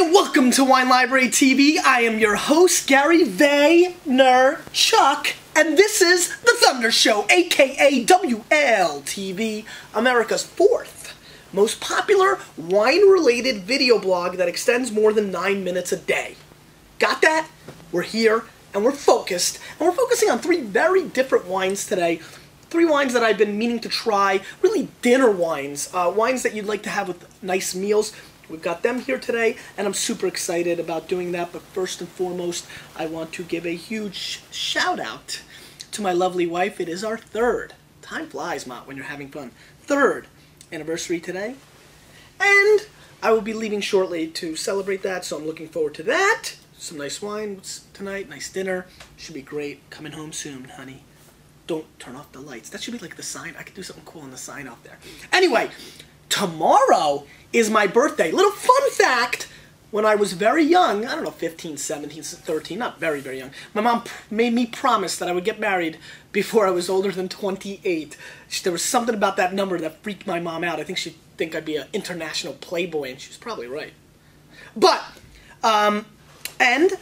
everybody, welcome to Wine Library TV. I am your host, Gary Vaynerchuk, and this is The Thunder Show, aka WLTV, America's fourth most popular wine-related video blog that extends more than 9 minutes a day. Got that? We're here, and we're focused, and we're focusing on three very different wines today. Three wines that I've been meaning to try, really dinner wines, wines that you'd like to have with nice meals. We've got them here today, and I'm super excited about doing that. But first and foremost, I want to give a huge shout out to my lovely wife. It is our third, time flies, Mott, when you're having fun, third anniversary today. And I will be leaving shortly to celebrate that, so I'm looking forward to that. Some nice wines tonight, nice dinner. Should be great. Coming home soon, honey. Don't turn off the lights. That should be like the sign. I could do something cool on the sign out there. Anyway, tomorrow is my birthday. Little fun fact, when I was very young, I don't know, 15, 17, 13, not very, very young, my mom made me promise that I would get married before I was older than 28. There was something about that number that freaked my mom out. I think she'd think I'd be an international playboy, and she was probably right. But, and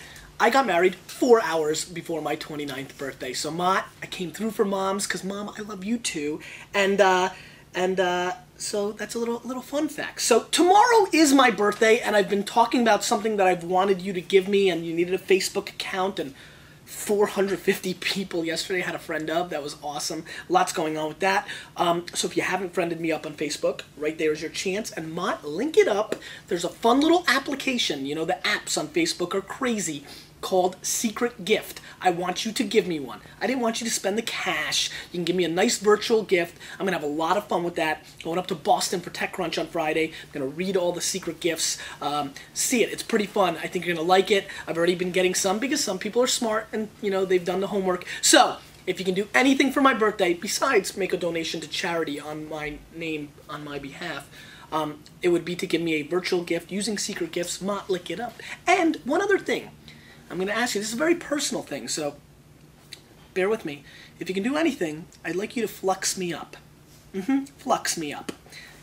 I got married 4 hours before my 29th birthday. So, Mott, I came through for Moms, because, Mom, I love you too. So that's a little fun fact. So tomorrow is my birthday, and I've been talking about something that I've wanted you to give me, and you needed a Facebook account, and 450 people yesterday had a friend of. That was awesome. Lots going on with that. So if you haven't friended me up on Facebook, right there is your chance. And Mott, link it up. There's a fun little application. You know, the apps on Facebook are crazy, called Secret Gift. I want you to give me one. I didn't want you to spend the cash. You can give me a nice virtual gift. I'm going to have a lot of fun with that. Going up to Boston for TechCrunch on Friday. I'm going to read all the secret gifts. See it. It's pretty fun. I think you're going to like it. I've already been getting some because some people are smart and, you know, they've done the homework. So, if you can do anything for my birthday, besides make a donation to charity on my name, on my behalf, it would be to give me a virtual gift using Secret Gifts. Mott, lick it up. And one other thing. I'm going to ask you, this is a very personal thing, so bear with me. If you can do anything, I'd like you to flux me up. Flux me up.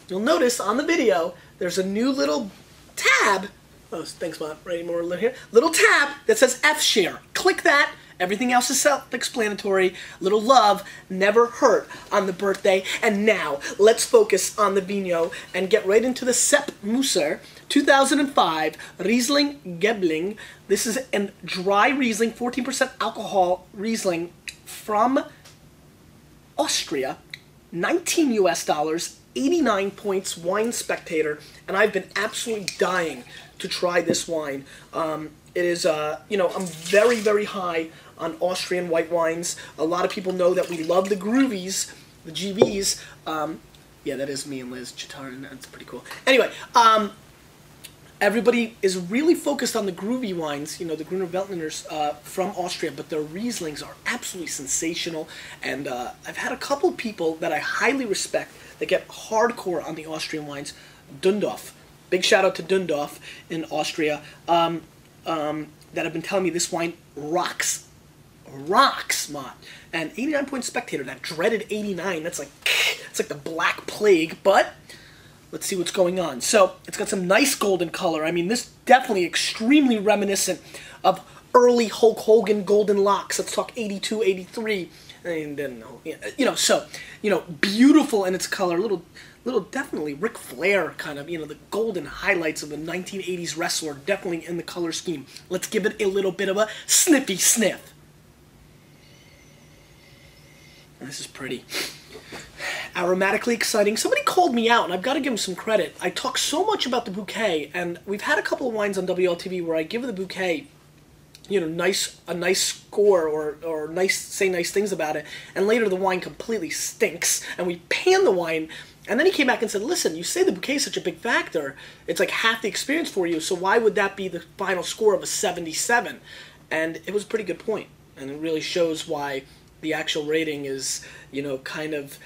You'll notice on the video, there's a new little tab. Oh, thanks, Mott. Right, more here. Little tab that says F-Share. Click that. Everything else is self-explanatory. Little love never hurt on the birthday. And now, let's focus on the vino and get right into the Sepp Musser 2005 Riesling Gebling. This is a dry Riesling, 14% alcohol Riesling from Austria. 19 US dollars, 89 points, Wine Spectator. And I've been absolutely dying to try this wine. It is, you know, I'm very, very high on Austrian white wines. A lot of people know that we love the groovies, the GVs. Yeah, that is me and Liz Chitarin. That's pretty cool. Anyway, everybody is really focused on the groovy wines, you know, the Gruner Veltliners from Austria, but their Rieslings are absolutely sensational. And I've had a couple people that I highly respect that get hardcore on the Austrian wines. Dundorf. Big shout out to Dundorf in Austria. That have been telling me this wine rocks, Mott. And 89 point Spectator, that dreaded 89, that's like, it's like the Black Plague, but let's see what's going on. So, it's got some nice golden color. I mean, this definitely extremely reminiscent of early Hulk Hogan golden locks. Let's talk 82, 83, and then, you know, so, you know, beautiful in its color, little definitely Ric Flair kind of, you know, the golden highlights of a 1980s wrestler, definitely in the color scheme. Let's give it a little bit of a sniffy sniff. This is pretty. Aromatically exciting. Somebody called me out, and I've got to give them some credit. I talk so much about the bouquet, and we've had a couple of wines on WLTV where I give the bouquet, you know, a nice score or say nice things about it, and later the wine completely stinks, and we pan the wine. And then he came back and said, listen, you say the bouquet is such a big factor. It's like half the experience for you, so why would that be the final score of a 77? And it was a pretty good point. And it really shows why the actual rating is, you know, kind of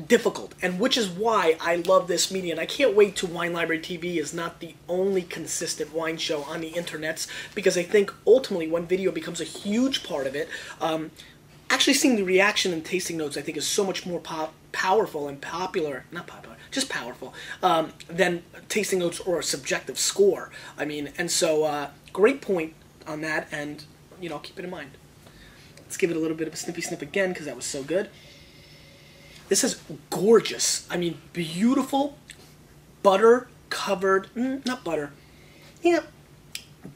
difficult. And which is why I love this media. And I can't wait to Wine Library TV is not the only consistent wine show on the internets, because I think ultimately when video becomes a huge part of it, actually seeing the reaction and tasting notes I think is so much more powerful and popular, not popular, just powerful, than tasting notes or a subjective score. I mean, and so great point on that, and you know, keep it in mind. Let's give it a little bit of a snippy snip again because that was so good. This is gorgeous. I mean, beautiful butter covered, not butter, yeah,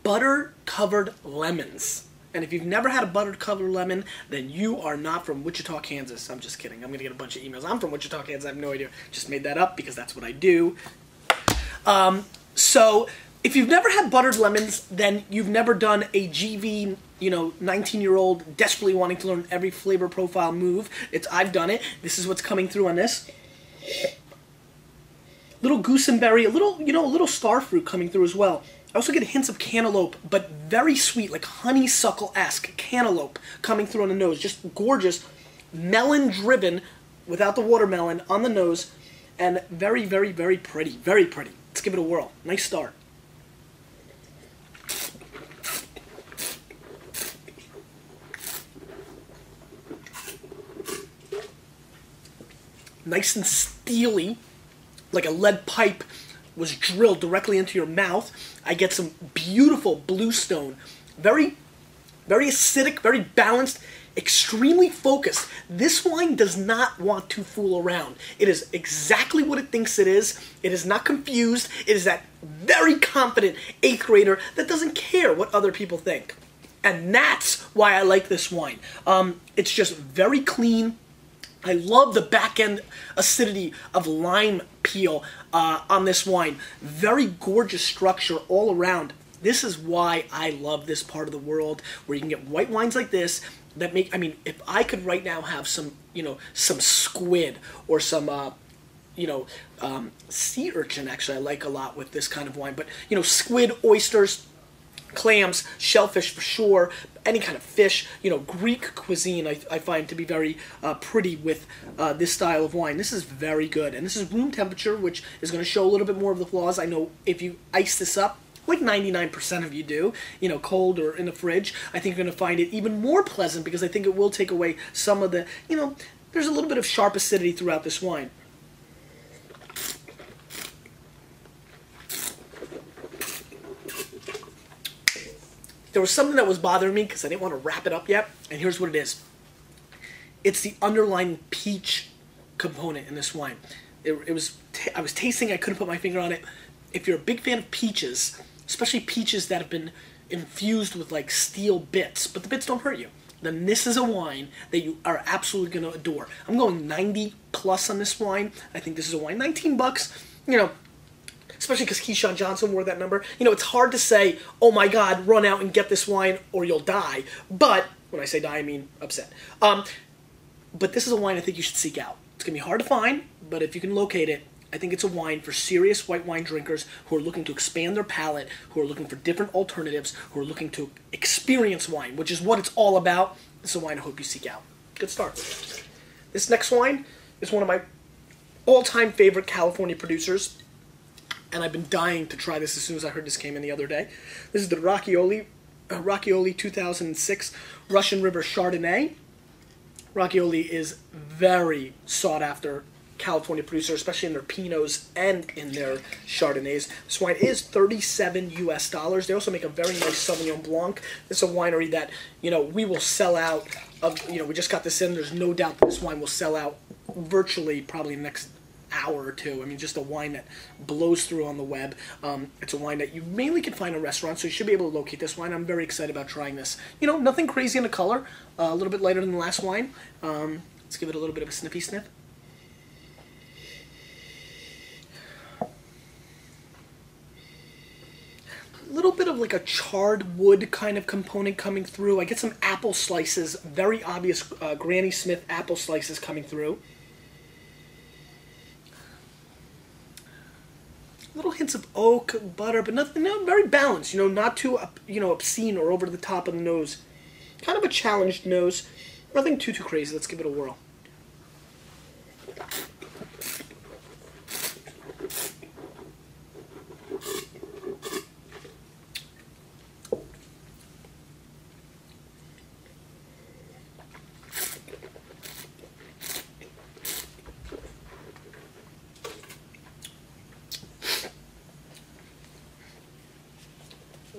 butter covered lemons. And if you've never had a butter covered lemon, then you are not from Wichita, Kansas. I'm just kidding. I'm going to get a bunch of emails. I'm from Wichita, Kansas. I have no idea. Just made that up because that's what I do. So if you've never had buttered lemons, then you've never done a GV, you know, 19-year-old desperately wanting to learn every flavor profile move. I've done it. This is what's coming through on this. Little gooseberry, a little, you know, a little star fruit coming through as well. I also get hints of cantaloupe, but very sweet, like honeysuckle-esque cantaloupe coming through on the nose. Just gorgeous, melon-driven, without the watermelon, on the nose, and very, very, very pretty. Very pretty. Let's give it a whirl. Nice start. Nice and steely, like a lead pipe was drilled directly into your mouth. I get some beautiful bluestone, very, very acidic, very balanced, extremely focused. This wine does not want to fool around. It is exactly what it thinks it is. It is not confused. It is that very confident 8th grader that doesn't care what other people think. And that's why I like this wine. It's just very clean. I love the back end acidity of lime peel on this wine. Very gorgeous structure all around. This is why I love this part of the world, where you can get white wines like this that make, I mean, if I could right now have some, you know, some squid or some, you know, sea urchin, actually I like a lot with this kind of wine, but, you know, squid, oysters, clams, shellfish for sure, any kind of fish, you know, Greek cuisine I find to be very pretty with this style of wine. This is very good, and this is room temperature, which is going to show a little bit more of the flaws. I know if you ice this up, like 99% of you do, you know, cold or in the fridge, I think you're going to find it even more pleasant, because I think it will take away some of the, you know, there's a little bit of sharp acidity throughout this wine. There was something that was bothering me because I didn't want to wrap it up yet, and here's what it is. It's the underlying peach component in this wine. I was tasting, I couldn't put my finger on it. If you're a big fan of peaches, especially peaches that have been infused with like steel bits, but the bits don't hurt you, then this is a wine that you are absolutely going to adore. I'm going 90 plus on this wine. I think this is a wine. 19 bucks, you know, especially because Keyshawn Johnson wore that number. You know, it's hard to say, oh my God, run out and get this wine or you'll die. But, when I say die, I mean upset. But this is a wine I think you should seek out. It's going to be hard to find, but if you can locate it, I think it's a wine for serious white wine drinkers who are looking to expand their palate, who are looking for different alternatives, who are looking to experience wine, which is what it's all about. This is a wine I hope you seek out. Good start. This next wine is one of my all-time favorite California producers, and I've been dying to try this as soon as I heard this came in the other day. This is the Rochioli 2006 Russian River Chardonnay. Rochioli is very sought after California producer, especially in their Pinots and in their Chardonnays. This wine is $37 US. They also make a very nice Sauvignon Blanc. This is a winery that, you know, we will sell out of, you know, we just got this in. There's no doubt that this wine will sell out virtually probably in the next hour or two. I mean, just a wine that blows through on the web. It's a wine that you mainly can find in restaurants, so you should be able to locate this wine. I'm very excited about trying this. You know, nothing crazy in the color. A little bit lighter than the last wine. Let's give it a little bit of a sniffy sniff. A little bit of like a charred wood kind of component coming through. I get some apple slices, very obvious Granny Smith apple slices coming through. Little hints of oak, butter, but nothing, no, very balanced. You know, not too, you know, obscene or over the top of the nose. Kind of a challenged nose. Nothing too crazy. Let's give it a whirl.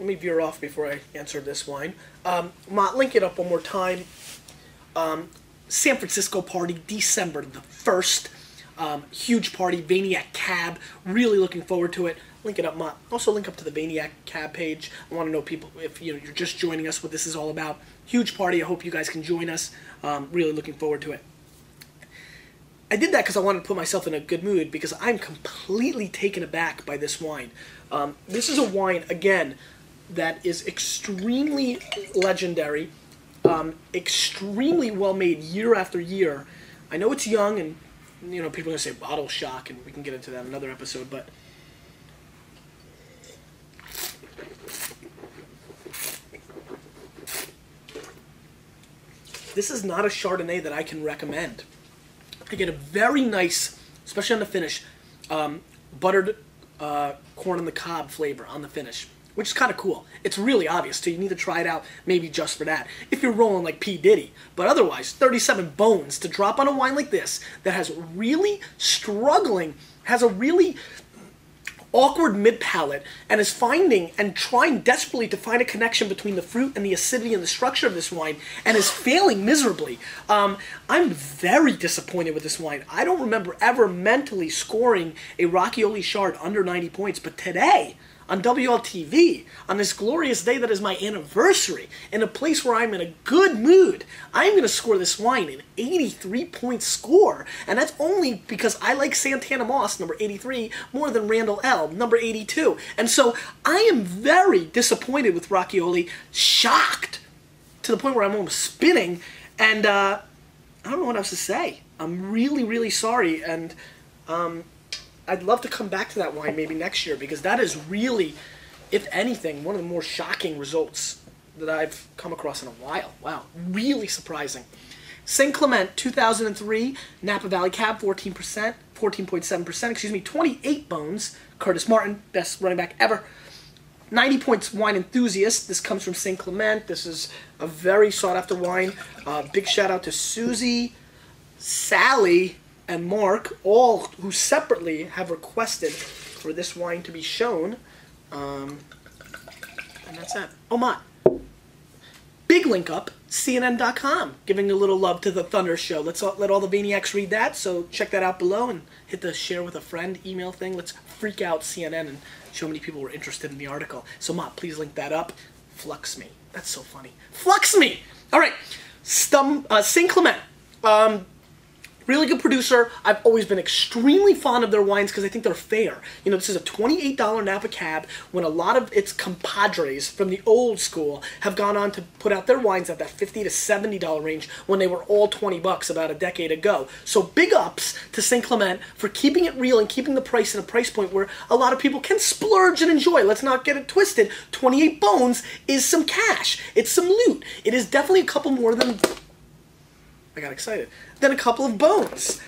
let me veer off before I answer this wine. Mott, link it up one more time. San Francisco party, December the 1st. Huge party, Vaniac Cab. Really looking forward to it. Link it up, Mott. Also link up to the Vaniac Cab page. I want to know people if you're just joining us, what this is all about. Huge party. I hope you guys can join us. Really looking forward to it. I did that because I wanted to put myself in a good mood because I'm completely taken aback by this wine. This is a wine, again, that is extremely legendary, extremely well made year after year. I know it's young and people are going to say bottle shock, and we can get into that in another episode, but this is not a Chardonnay that I can recommend. I get a very nice, especially on the finish, buttered corn on the cob flavor on the finish, which is kind of cool. It's really obvious, so you need to try it out maybe just for that, if you're rolling like P. Diddy. But otherwise, 37 bones to drop on a wine like this that has really has a really awkward mid-palate, and is finding and trying desperately to find a connection between the fruit and the acidity and the structure of this wine, and is failing miserably. I'm very disappointed with this wine. I don't remember ever mentally scoring a Rochioli Chard under 90 points, but today, on WLTV, on this glorious day that is my anniversary, in a place where I'm in a good mood, I'm going to score this wine an 83-point score. And that's only because I like Santana Moss, number 83, more than Randall L, number 82. And so I am very disappointed with Rochioli, shocked, to the point where I'm almost spinning, and I don't know what else to say. I'm really, really sorry, and I'd love to come back to that wine maybe next year, because that is really, if anything, one of the more shocking results that I've come across in a while. Wow, really surprising. St. Clement, 2003, Napa Valley Cab, 14.7%, excuse me, 28 bones. Curtis Martin, best running back ever. 90 points Wine Enthusiast. This comes from St. Clement. This is a very sought-after wine. Big shout-out to Susie, Sally, and Mark, all who separately have requested for this wine to be shown. And that's that. Oh my. Big link up, CNN.com, giving a little love to the Thunder Show. Let's let all the Vaniacs read that, so check that out below and hit the share with a friend email thing. Let's freak out CNN and show how many people were interested in the article. So Mott, please link that up. Flux me. That's so funny. Flux me! All right. St. Clement. Really good producer. I've always been extremely fond of their wines because I think they're fair. This is a $28 Napa Cab, when a lot of its compadres from the old school have gone on to put out their wines at that $50 to $70 range when they were all 20 bucks about a decade ago. So big ups to St. Clement for keeping it real and keeping the price at a price point where a lot of people can splurge and enjoy. Let's not get it twisted. 28 bones is some cash. It's some loot. It is definitely a couple more than... I got excited. Then a couple of bones,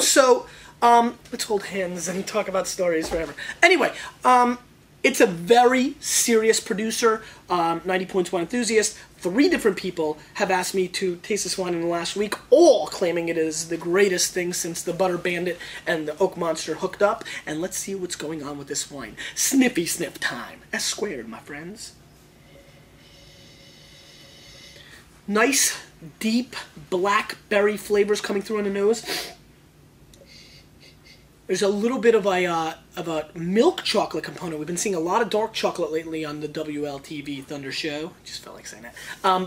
so let's hold hands and talk about stories forever. Anyway, it's a very serious producer, 90 points Wine Enthusiast. 3 different people have asked me to taste this wine in the last week, all claiming it is the greatest thing since the Butter Bandit and the Oak Monster hooked up. And let's see what's going on with this wine. Sniffy sniff time. S squared, my friends. Nice, deep blackberry flavors coming through on the nose. There's a little bit of a milk chocolate component. We've been seeing a lot of dark chocolate lately on the WLTV Thunder Show. Just felt like saying that.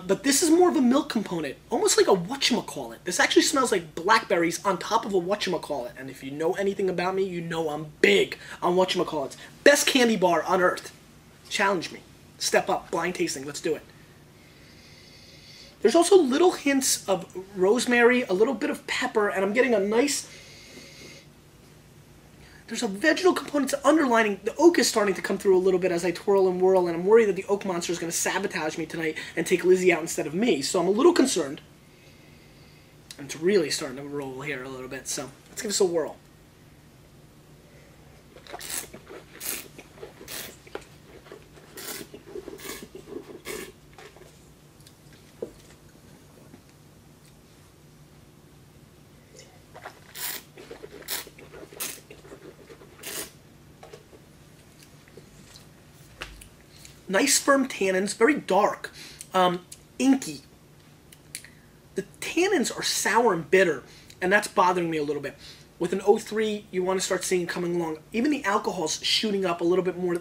But this is more of a milk component, almost like a whatchamacallit. This actually smells like blackberries on top of a whatchamacallit. And if you know anything about me, you know I'm big on whatchamacallits. Best candy bar on earth. Challenge me. Step up. Blind tasting. Let's do it. There's also little hints of rosemary, a little bit of pepper, and I'm getting a nice... There's a vegetal component to underlining. The oak is starting to come through a little bit as I twirl and whirl, and I'm worried that the Oak Monster is going to sabotage me tonight and take Lizzie out instead of me. So I'm a little concerned. And it's really starting to roll here a little bit, so let's give this a whirl. Nice firm tannins, very dark, inky. The tannins are sour and bitter, and that's bothering me a little bit. With an 03, you want to start seeing it coming along. Even the alcohol's shooting up a little bit more.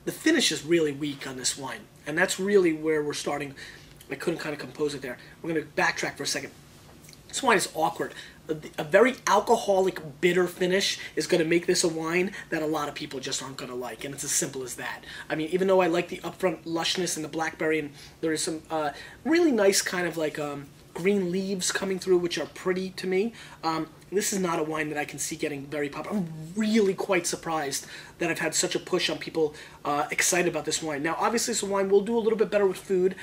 The finish is really weak on this wine, and that's really where we're starting. I couldn't kind of compose it there. We're going to backtrack for a second. This wine is awkward. A very alcoholic, bitter finish is going to make this a wine that a lot of people just aren't going to like, and it's as simple as that. I mean, even though I like the upfront lushness and the blackberry, and there is some really nice kind of like green leaves coming through, which are pretty to me. This is not a wine that I can see getting very popular. I'm really quite surprised that I've had such a push on people excited about this wine. Now, obviously, this wine will do a little bit better with food.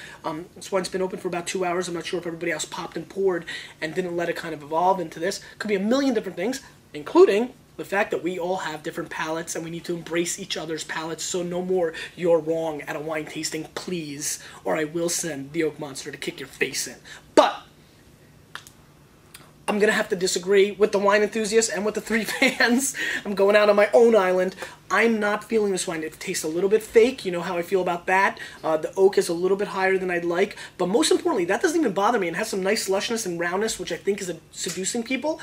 This wine's been open for about 2 hours. I'm not sure if everybody else popped and poured and didn't let it kind of evolve into this. Could be a million different things, including the fact that we all have different palates and we need to embrace each other's palates, so no more "you're wrong" at a wine tasting, please, or I will send the Oak Monster to kick your face in. But I'm going to have to disagree with the wine enthusiasts and with the 3 fans. I'm going out on my own island. I'm not feeling this wine. It tastes a little bit fake. You know how I feel about that. The oak is a little bit higher than I'd like. But most importantly, that doesn't even bother me. It has some nice lushness and roundness, which I think is seducing people.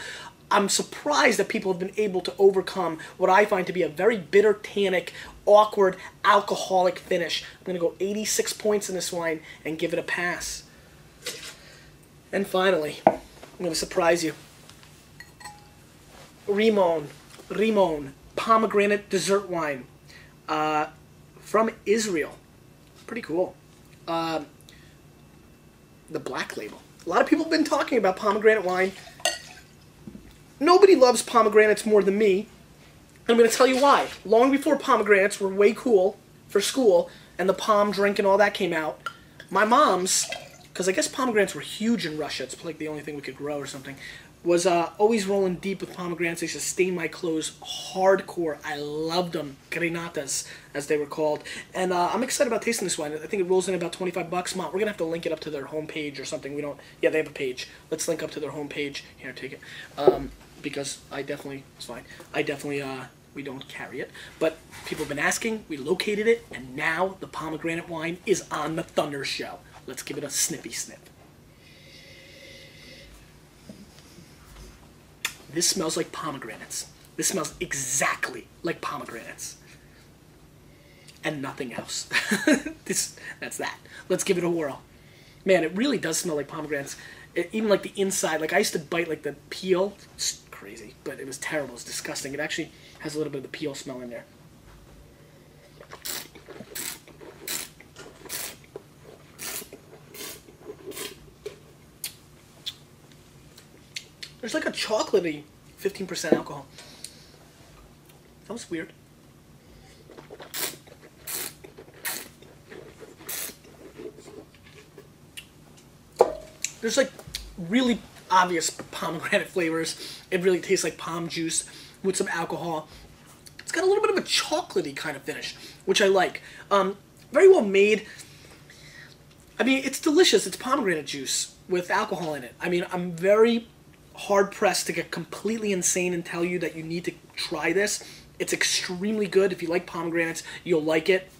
I'm surprised that people have been able to overcome what I find to be a very bitter, tannic, awkward, alcoholic finish. I'm going to go 86 points in this wine and give it a pass. And finally, I'm going to surprise you. Rimon Pomegranate dessert wine from Israel. Pretty cool. The black label. A lot of people have been talking about pomegranate wine. Nobody loves pomegranates more than me. I'm going to tell you why. Long before pomegranates were way cool for school and the palm drink and all that came out, my mom's, because I guess pomegranates were huge in Russia, it's like the only thing we could grow or something, was always rolling deep with pomegranates. They used to stain my clothes hardcore. I loved them. Grenatas, as they were called. And I'm excited about tasting this wine. I think it rolls in about 25 bucks. Mom, we're going to have to link it up to their homepage or something. We don't... Yeah, they have a page. Let's link up to their homepage. Here, take it. Because I definitely... It's fine. I definitely... we don't carry it. But people have been asking. We located it. And now the pomegranate wine is on the Thunder Show. Let's give it a snippy snip. This smells like pomegranates. This smells exactly like pomegranates. And nothing else. That's that. Let's give it a whirl. Man, it really does smell like pomegranates. Even like the inside. Like I used to bite like the peel. It's crazy, but it was terrible. It's disgusting. It actually has a little bit of the peel smell in there. There's like a chocolatey 15% alcohol. That was weird. There's like really obvious pomegranate flavors. It really tastes like palm juice with some alcohol. It's got a little bit of a chocolatey kind of finish, which I like. Very well made. I mean, it's delicious. It's pomegranate juice with alcohol in it. I mean, I'm very hard-pressed to get completely insane and tell you that you need to try this. It's extremely good. If you like pomegranates, you'll like it.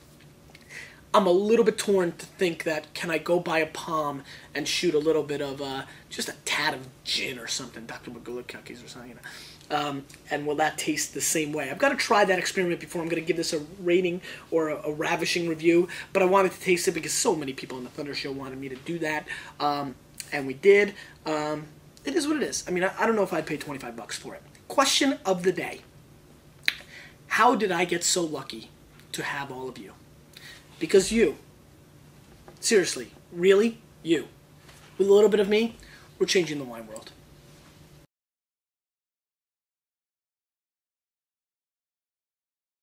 I'm a little bit torn to think that, can I go buy a palm and shoot a little bit of, just a tad of gin or something, Dr. McGillicuddies or something, you know. And will that taste the same way? I've got to try that experiment before I'm going to give this a rating or a ravishing review, but I wanted to taste it because so many people on the Thunder Show wanted me to do that, and we did. It is what it is. I mean, I don't know if I'd pay 25 bucks for it. Question of the day. How did I get so lucky to have all of you? Because you, seriously, really, you, with a little bit of me, we're changing the wine world.